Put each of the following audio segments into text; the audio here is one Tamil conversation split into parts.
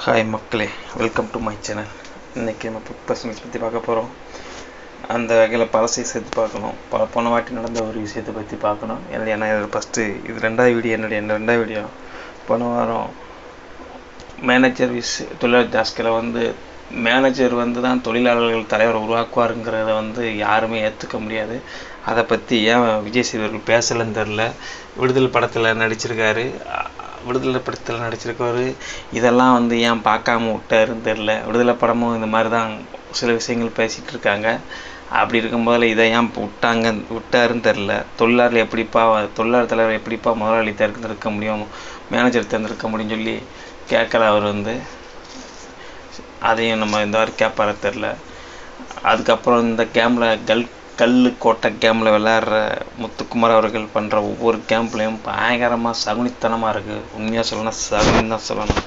ஹாய் மக்களே, வெல்கம் டு மை சேனல். இன்றைக்கி நம்ம புக் பர்சனல்ஸ் பற்றி பார்க்க போகிறோம். அந்த வகையில் பழசை சேர்த்து பார்க்கணும். போன வாட்டி நடந்த ஒரு விஷயத்தை பற்றி பார்க்கணும். ஏன்னா ஃபஸ்ட்டு இது ரெண்டாவது வீடியோ. போன வாரம் மேனேஜர் தொழிலாளர் டாஸ்கில் மேனேஜர் தான் தொழிலாளர்கள் தலைவர் உருவாக்குவாருங்கிறத யாருமே ஏற்றுக்க முடியாது. அதை பற்றி ஏன் விஜய் சேதுபதி பேசலைன்னு தெரில. விடுதலை படத்தில் நடிச்சிருக்கவர் இதெல்லாம் ஏன் பார்க்காம விட்டாருன்னு தெரில. விடுதலை படமும் இந்த மாதிரி தான் சில விஷயங்கள் பேசிகிட்டு இருக்காங்க. அப்படி இருக்கும்போதில் இதை ஏன் விட்டாருன்னு தெரில. தொழிலாளர் தலைவர் எப்படிப்பா முதலாளி தேர்ந்தெடுக்க முடியும், மேனேஜர் தேர்ந்தெடுக்க முடியும்னு சொல்லி கேட்கல. அவர் அதையும் நம்ம இந்த மாதிரி கேட்பார தெரில. அதுக்கப்புறம் இந்த கேமில் கல்லுக்கோட்டை கேமில் விளையாடுற முத்துக்குமார் அவர்கள் பண்ணுற ஒவ்வொரு கேம்ப்லேயும் பயங்கரமாக சகுனித்தனமாக இருக்குது. உண்மையாக சொல்லணும், சகுனின்னு தான் சொல்லணும்.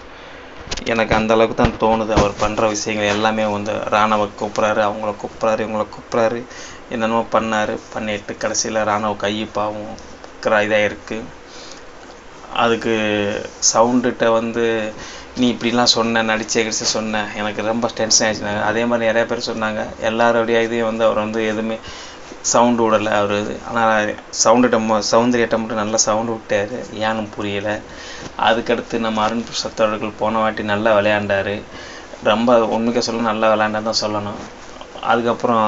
எனக்கு அந்தளவுக்கு தான் தோணுது. அவர் பண்ணுற விஷயங்கள் எல்லாமே ராணுவ கூப்பிட்றாரு, அவங்கள கூப்பிட்றாரு, இவங்கள கூப்பிட்றாரு, என்னென்னமோ பண்ணிட்டு கடைசியில் ராணுவ கைப்பாவும் இதாக இருக்குது. அதுக்கு சவுண்டுகிட்ட நீ இப்படிலாம் நடிச்சு சொன்ன, எனக்கு ரொம்ப டென்ஷன் ஆகிடுச்சுனாங்க. அதே மாதிரி நிறைய பேர் சொன்னாங்க. எல்லாரோடைய இதையும் அவர் எதுவுமே சவுண்டு விடலை அவர். ஆனால் சௌந்தர்யிட்ட மட்டும் நல்லா சவுண்டு விட்டார். ஏன்னு புரியலை. அதுக்கடுத்து நம்ம அருண் பிரசாத் அவர்கள் போன வாட்டி நல்லா விளையாண்டார். ரொம்ப உண்மையாக சொல்லணும், நல்லா விளையாண்டான்னு தான் சொல்லணும். அதுக்கப்புறம்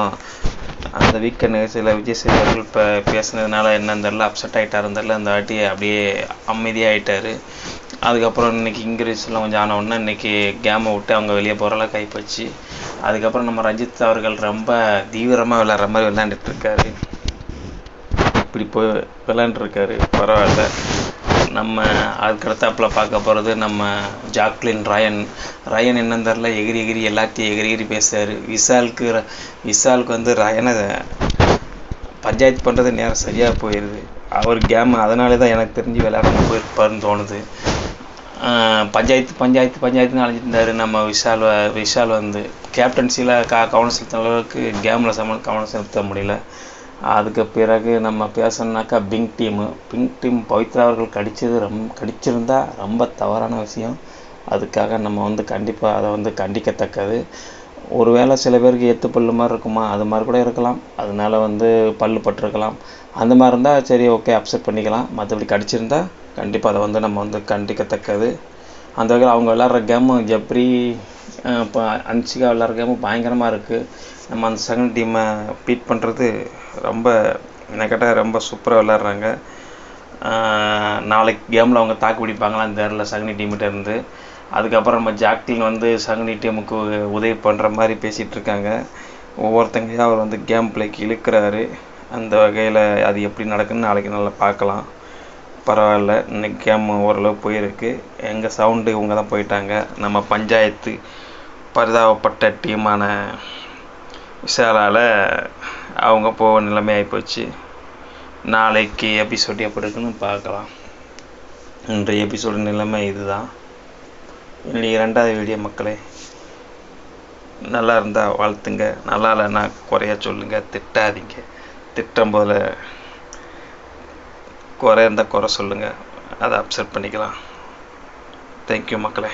அந்த வீக்கெண்டு சில விஜய் சேதுபதி அவர்கள் இப்போ பேசுனதுனால என்னன்னு தெரில, அப்செட் ஆகிட்டாருன்னு தெரில. அந்த வாட்டி அப்படியே அமைதியாகிட்டார். அதுக்கப்புறம் இன்றைக்கி இங்கிலீஷ்லாம் கொஞ்சம் ஆனவுடனே இன்றைக்கி கேமை விட்டு அவங்க வெளியே போகிறலாம் கைப்பற்றி. அதுக்கப்புறம் நம்ம ரஞ்சித் அவர்கள் ரொம்ப தீவிரமாக விளையாடுற மாதிரி விளையாண்டுட்டுருக்காரு. இப்படி போய் விளையாண்டுருக்காரு, பரவாயில்ல. நம்ம அதுக்கடுத்தாப்பில் பார்க்க போகிறது நம்ம ஜாக்லின் ரயன் என்னன்னு தெரில, எகிரி எல்லாத்தையும் எகிரி பேசுகிறார். விஷாலுக்கு ரயனை பஞ்சாயத்து பண்ணுறது நேரம் சரியாக போயிடுது. அவர் கேம் அதனாலே தான் எனக்கு தெரிஞ்சு விளையாடாமல் போயிருப்பாருன்னு தோணுது. பஞ்சாயத்துன்னு அழைஞ்சிருந்தார் நம்ம விஷால் கேப்டன்சியில் கவனம் செலுத்தின அளவுக்கு கேமில் கவனம் செலுத்த முடியல. அதுக்கு பிறகு நம்ம பேசணுன்னாக்கா பிங்க் டீம் பவித்ரா அவர்கள் கடிச்சிருந்தா ரொம்ப தவறான விஷயம். அதுக்காக நம்ம கண்டிப்பாக அதை கண்டிக்கத்தக்கது. ஒருவேளை சில பேருக்கு எத்துப்பல்லு மாதிரி இருக்குமா, அது மாதிரி கூட இருக்கலாம். அதனால பல்லு பட்டிருக்கலாம். அந்த மாதிரி இருந்தால் சரி, ஓகே, அப்செட் பண்ணிக்கலாம். மற்றபடி கடிச்சிருந்தா கண்டிப்பாக அதை நம்ம கண்டிக்கத்தக்கது. அந்த வகையில் அவங்க விளாட்ற கேமும் ஜப்ரி இப்போ அன்சிகா விளாட்ற கேமும் பயங்கரமாக இருக்குது. நம்ம அந்த செகண்ட் டீமை பீட் பண்ணுறது ரொம்ப கேட்டால் ரொம்ப சூப்பராக விளாட்றாங்க. நாளைக்கு கேமில் அவங்க தாக்கு பிடிப்பாங்களான்னு தெரில சகுனி டீம்கிட்ட இருந்து. அதுக்கப்புறம் நம்ம ஜாக்லின் சகுனி டீமுக்கு உதவி பண்ணுற மாதிரி பேசிகிட்ருக்காங்க. ஒவ்வொருத்தங்களையும் அவர் கேம் பிளேக்கு இழுக்கிறாரு. அந்த வகையில் அது எப்படி நடக்குன்னு நாளைக்கு நல்லா பார்க்கலாம். பரவாயில்ல, இன்னைக்கு கேம் ஓரளவு போயிருக்கு. எங்கள் சவுண்டு இவங்க தான் போயிட்டாங்க. நம்ம பஞ்சாயத்து பரிதாபப்பட்ட டீமான விஷாலால் அவங்க போக நிலைமை ஆகிப்போச்சு. நாளைக்கு எபிசோடு எப்படி இருக்குன்னு பார்க்கலாம். இன்றைய எபிசோடு நிலைமை இதுதான். இன்றைக்கி 2வது வீடியோ மக்களே. நல்லா இருந்தால் வாழ்த்துங்க, நல்லா இல்லைன்னா குறையா சொல்லுங்கள், திட்டாதீங்க. திட்டம் போல் குறை இருந்தால் குறை சொல்லுங்கள், அதை அப்செட் பண்ணிக்கலாம். தேங்க்யூ மக்களே.